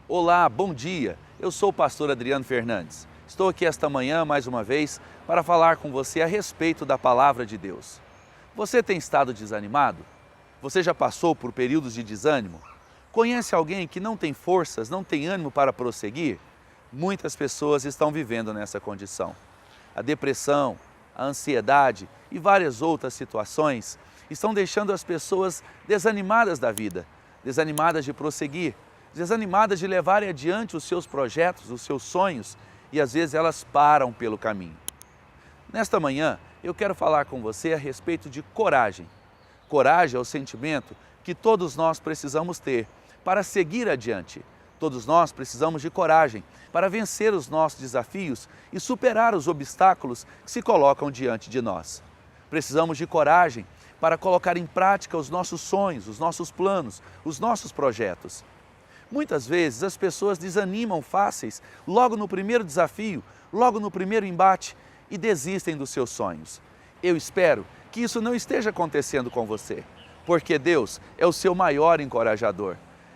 Olá, bom dia. Eu sou o pastor Adriano Fernandes. Estou aqui esta manhã, mais uma vez, para falar com você a respeito da palavra de Deus. Você tem estado desanimado? Você já passou por períodos de desânimo? Conhece alguém que não tem forças, não tem ânimo para prosseguir? Muitas pessoas estão vivendo nessa condição. A depressão, a ansiedade e várias outras situações estão deixando as pessoas desanimadas da vida, desanimadas de prosseguir, desanimadas de levarem adiante os seus projetos, os seus sonhos, e às vezes elas param pelo caminho. Nesta manhã, eu quero falar com você a respeito de coragem. Coragem é o sentimento que todos nós precisamos ter para seguir adiante. Todos nós precisamos de coragem para vencer os nossos desafios e superar os obstáculos que se colocam diante de nós. Precisamos de coragem para colocar em prática os nossos sonhos, os nossos planos, os nossos projetos. Muitas vezes as pessoas desanimam fáceis logo no primeiro desafio, logo no primeiro embate e desistem dos seus sonhos. Eu espero que isso não esteja acontecendo com você, porque Deus é o seu maior encorajador.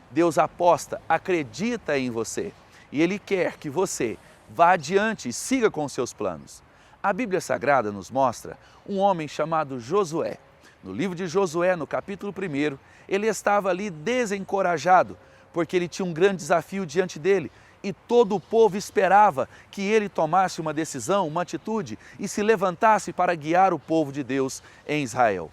Deus aposta, acredita em você e Ele quer que você vá adiante e siga com os seus planos. A Bíblia Sagrada nos mostra um homem chamado Josué. No livro de Josué, no capítulo 1, ele estava ali desencorajado, porque ele tinha um grande desafio diante dele e todo o povo esperava que ele tomasse uma decisão, uma atitude e se levantasse para guiar o povo de Deus em Israel.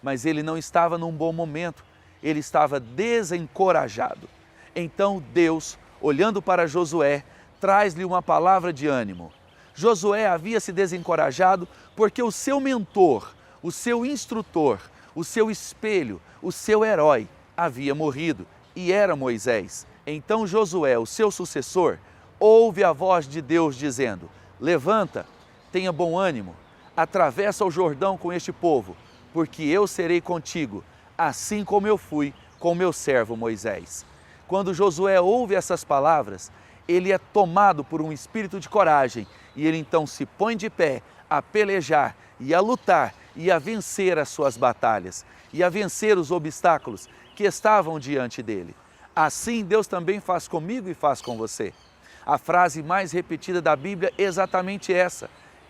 Mas ele não estava num bom momento, ele estava desencorajado. Então Deus, olhando para Josué, traz-lhe uma palavra de ânimo. Josué havia se desencorajado porque o seu mentor, o seu instrutor, o seu espelho, o seu herói havia morrido e era Moisés. Então Josué, o seu sucessor, ouve a voz de Deus dizendo: levanta, tenha bom ânimo, atravessa o Jordão com este povo, porque eu serei contigo, assim como eu fui com meu servo Moisés. Quando Josué ouve essas palavras, ele é tomado por um espírito de coragem e ele então se põe de pé a pelejar e a lutar e a vencer as suas batalhas e a vencer os obstáculos que estavam diante dele. Assim Deus também faz comigo e faz com você. A frase mais repetida da Bíblia é exatamente essa: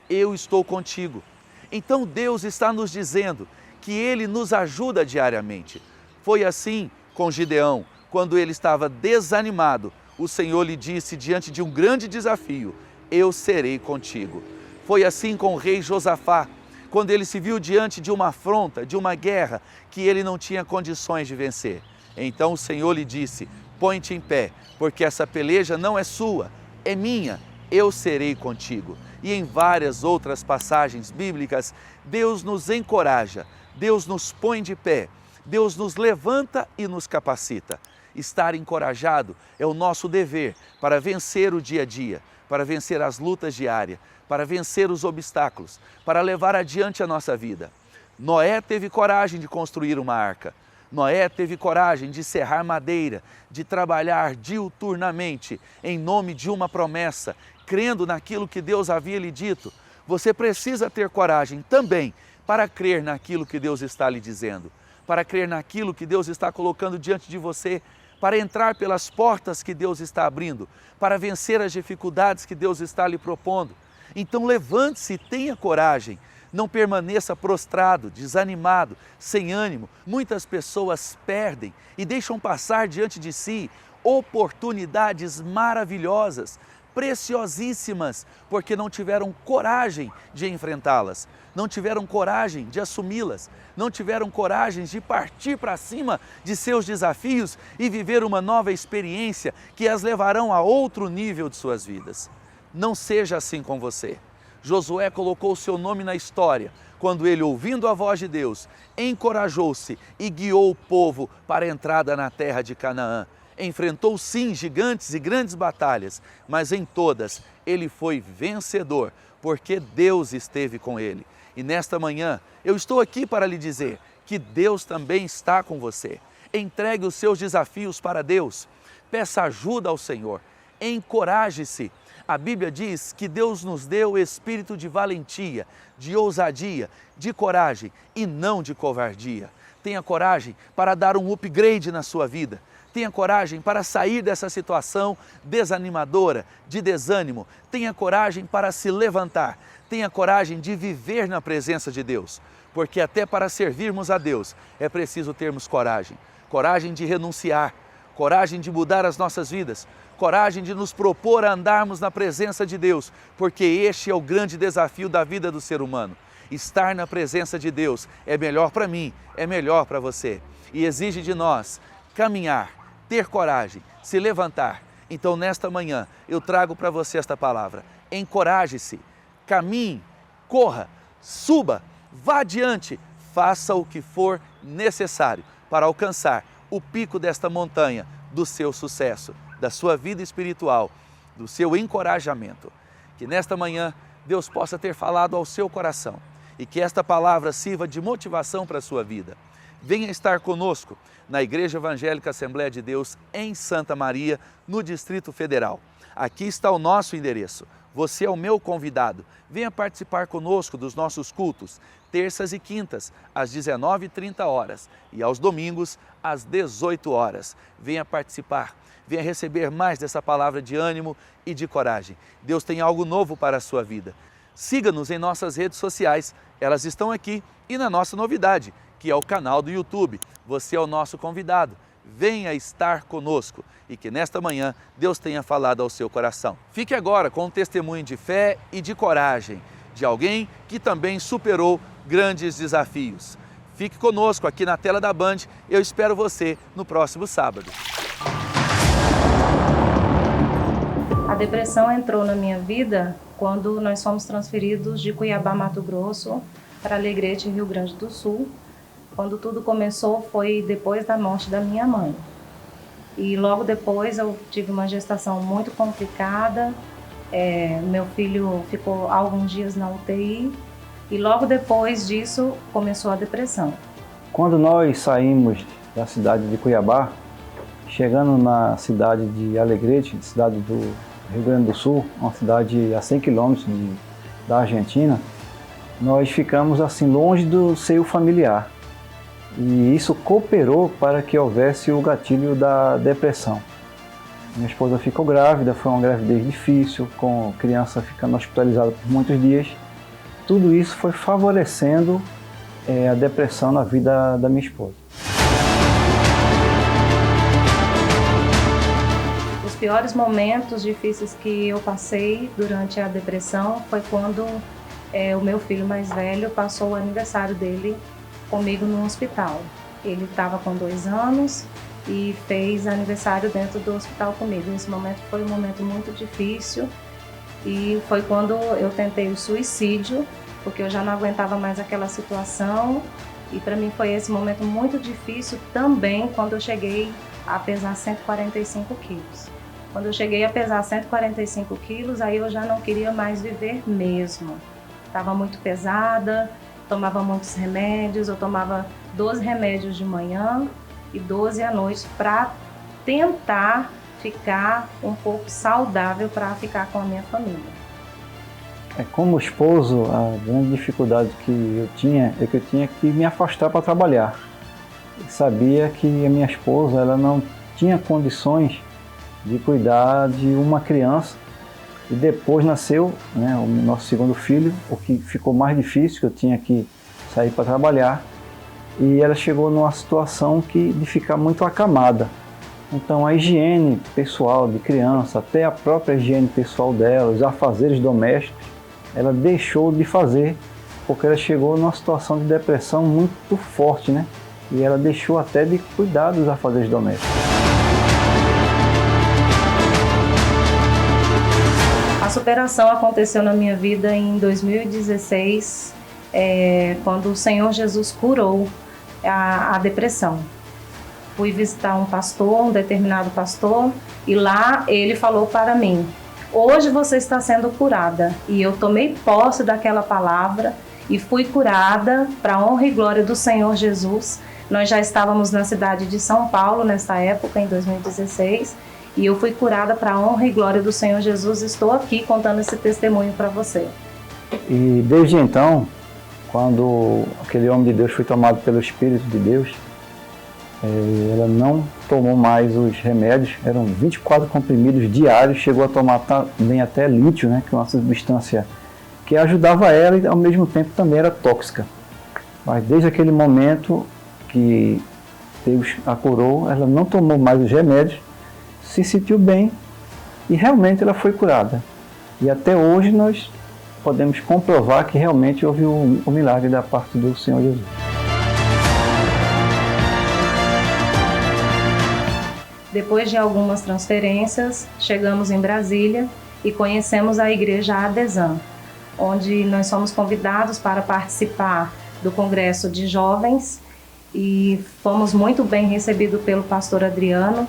eu estou contigo. Então Deus está nos dizendo que Ele nos ajuda diariamente. Foi assim com Gideão, quando ele estava desanimado, o Senhor lhe disse diante de um grande desafio: eu serei contigo. Foi assim com o rei Josafá, quando ele se viu diante de uma afronta, de uma guerra que ele não tinha condições de vencer. Então o Senhor lhe disse: põe-te em pé, porque essa peleja não é sua, é minha, eu serei contigo. E em várias outras passagens bíblicas, Deus nos encoraja, Deus nos põe de pé, Deus nos levanta e nos capacita. Estar encorajado é o nosso dever para vencer o dia a dia, para vencer as lutas diárias, para vencer os obstáculos, para levar adiante a nossa vida. Noé teve coragem de construir uma arca. Noé teve coragem de serrar madeira, de trabalhar diuturnamente em nome de uma promessa, crendo naquilo que Deus havia lhe dito. Você precisa ter coragem também para crer naquilo que Deus está lhe dizendo, para crer naquilo que Deus está colocando diante de você, para entrar pelas portas que Deus está abrindo, para vencer as dificuldades que Deus está lhe propondo. Então levante-se e tenha coragem. Não permaneça prostrado, desanimado, sem ânimo. Muitas pessoas perdem e deixam passar diante de si oportunidades maravilhosas, preciosíssimas, porque não tiveram coragem de enfrentá-las, não tiveram coragem de assumi-las, não tiveram coragem de partir para cima de seus desafios e viver uma nova experiência que as levarão a outro nível de suas vidas. Não seja assim com você. Josué colocou o seu nome na história quando ele, ouvindo a voz de Deus, encorajou-se e guiou o povo para a entrada na terra de Canaã. Enfrentou sim gigantes e grandes batalhas, mas em todas ele foi vencedor, porque Deus esteve com ele. E nesta manhã eu estou aqui para lhe dizer que Deus também está com você. Entregue os seus desafios para Deus, peça ajuda ao Senhor, encoraje-se. A Bíblia diz que Deus nos deu o espírito de valentia, de ousadia, de coragem e não de covardia. Tenha coragem para dar um upgrade na sua vida. Tenha coragem para sair dessa situação desanimadora, de desânimo. Tenha coragem para se levantar. Tenha coragem de viver na presença de Deus. Porque até para servirmos a Deus é preciso termos coragem. Coragem de renunciar, coragem de mudar as nossas vidas, coragem de nos propor a andarmos na presença de Deus, porque este é o grande desafio da vida do ser humano. Estar na presença de Deus é melhor para mim, é melhor para você. E exige de nós caminhar, ter coragem, se levantar. Então, nesta manhã, eu trago para você esta palavra. Encoraje-se, caminhe, corra, suba, vá adiante, faça o que for necessário para alcançar o pico desta montanha do seu sucesso, da sua vida espiritual, do seu encorajamento. Que nesta manhã Deus possa ter falado ao seu coração e que esta palavra sirva de motivação para a sua vida. Venha estar conosco na Igreja Evangélica Assembleia de Deus em Santa Maria, no Distrito Federal. Aqui está o nosso endereço. Você é o meu convidado. Venha participar conosco dos nossos cultos, terças e quintas, às 19h30 e aos domingos, às 18 horas. Venha participar, venha receber mais dessa palavra de ânimo e de coragem. Deus tem algo novo para a sua vida. Siga-nos em nossas redes sociais, elas estão aqui, e na nossa novidade, que é o canal do YouTube. Você é o nosso convidado. Venha estar conosco e que nesta manhã Deus tenha falado ao seu coração. Fique agora com um testemunho de fé e de coragem de alguém que também superou grandes desafios. Fique conosco aqui na tela da Band. Eu espero você no próximo sábado. A depressão entrou na minha vida quando nós fomos transferidos de Cuiabá, Mato Grosso, para Alegrete, Rio Grande do Sul. Quando tudo começou foi depois da morte da minha mãe. E logo depois eu tive uma gestação muito complicada. Meu filho ficou alguns dias na UTI e logo depois disso começou a depressão. Quando nós saímos da cidade de Cuiabá, chegando na cidade de Alegrete, cidade do Rio Grande do Sul, uma cidade a 100 quilômetros da Argentina, nós ficamos assim longe do seio familiar. E isso cooperou para que houvesse o gatilho da depressão. Minha esposa ficou grávida, foi uma gravidez difícil, com criança ficando hospitalizada por muitos dias. Tudo isso foi favorecendo a depressão na vida da minha esposa. Os piores momentos difíceis que eu passei durante a depressão foi quando o meu filho mais velho passou o aniversário dele comigo no hospital. Ele estava com 2 anos e fez aniversário dentro do hospital comigo. Nesse momento foi um momento muito difícil e foi quando eu tentei o suicídio, porque eu já não aguentava mais aquela situação e para mim foi esse momento muito difícil também quando eu cheguei a pesar 145 quilos. Quando eu cheguei a pesar 145 quilos, aí eu já não queria mais viver mesmo. Estava muito pesada, tomava muitos remédios, eu tomava 12 remédios de manhã e 12 à noite para tentar ficar um pouco saudável para ficar com a minha família. Como esposo, a grande dificuldade que eu tinha é que eu tinha que me afastar para trabalhar. Eu sabia que a minha esposa ela não tinha condições de cuidar de uma criança. E depois nasceu o nosso segundo filho, o que ficou mais difícil, que eu tinha que sair para trabalhar. E ela chegou numa situação de ficar muito acamada. Então a higiene pessoal de criança, até a própria higiene pessoal dela, os afazeres domésticos, ela deixou de fazer, porque ela chegou numa situação de depressão muito forte, né? E ela deixou até de cuidar dos afazeres domésticos. A superação aconteceu na minha vida em 2016, quando o Senhor Jesus curou a depressão. Fui visitar um determinado pastor, e lá ele falou para mim: hoje você está sendo curada. E eu tomei posse daquela palavra e fui curada para a honra e glória do Senhor Jesus. Nós já estávamos na cidade de São Paulo nessa época, em 2016, e eu fui curada para a honra e glória do Senhor Jesus. Estou aqui contando esse testemunho para você. E desde então, quando aquele homem de Deus foi tomado pelo Espírito de Deus, ela não tomou mais os remédios, eram 24 comprimidos diários, chegou a tomar também até lítio, né, que é uma substância que ajudava ela e ao mesmo tempo também era tóxica. Mas desde aquele momento que Deus a curou, ela não tomou mais os remédios, se sentiu bem e realmente ela foi curada. E até hoje nós podemos comprovar que realmente houve um milagre da parte do Senhor Jesus. Depois de algumas transferências, chegamos em Brasília e conhecemos a Igreja Adesan, onde nós somos convidados para participar do Congresso de Jovens e fomos muito bem recebidos pelo pastor Adriano.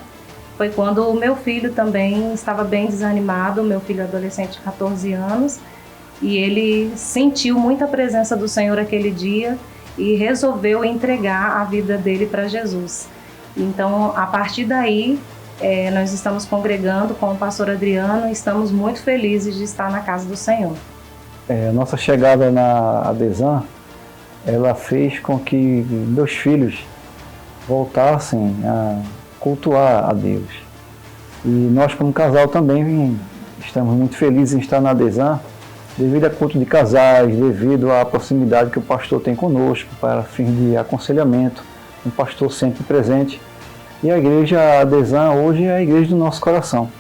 Foi quando o meu filho também estava bem desanimado, meu filho adolescente de 14 anos, e ele sentiu muita presença do Senhor aquele dia e resolveu entregar a vida dele para Jesus. Então, a partir daí, nós estamos congregando com o pastor Adriano e estamos muito felizes de estar na casa do Senhor. A nossa chegada na Adesan, ela fez com que meus filhos voltassem a cultuar a Deus. E nós, como casal, também estamos muito felizes em estar na Adesan, devido a culto de casais, devido à proximidade que o pastor tem conosco, para fim de aconselhamento, um pastor sempre presente. E a igreja Adesan hoje é a igreja do nosso coração.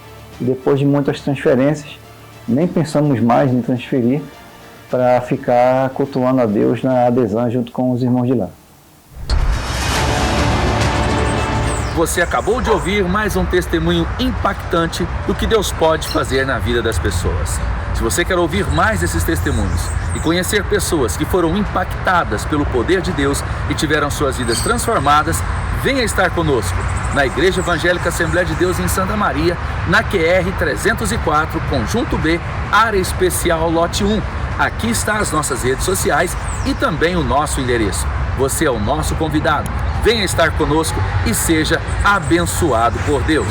E depois de muitas transferências, nem pensamos mais em transferir para ficar cultuando a Deus na Adesan junto com os irmãos de lá. Você acabou de ouvir mais um testemunho impactante do que Deus pode fazer na vida das pessoas. Se você quer ouvir mais desses testemunhos e conhecer pessoas que foram impactadas pelo poder de Deus e tiveram suas vidas transformadas, venha estar conosco na Igreja Evangélica Assembleia de Deus em Santa Maria, na QR 304, Conjunto B, Área Especial Lote 1. Aqui estão as nossas redes sociais e também o nosso endereço. Você é o nosso convidado. Venha estar conosco e seja abençoado por Deus.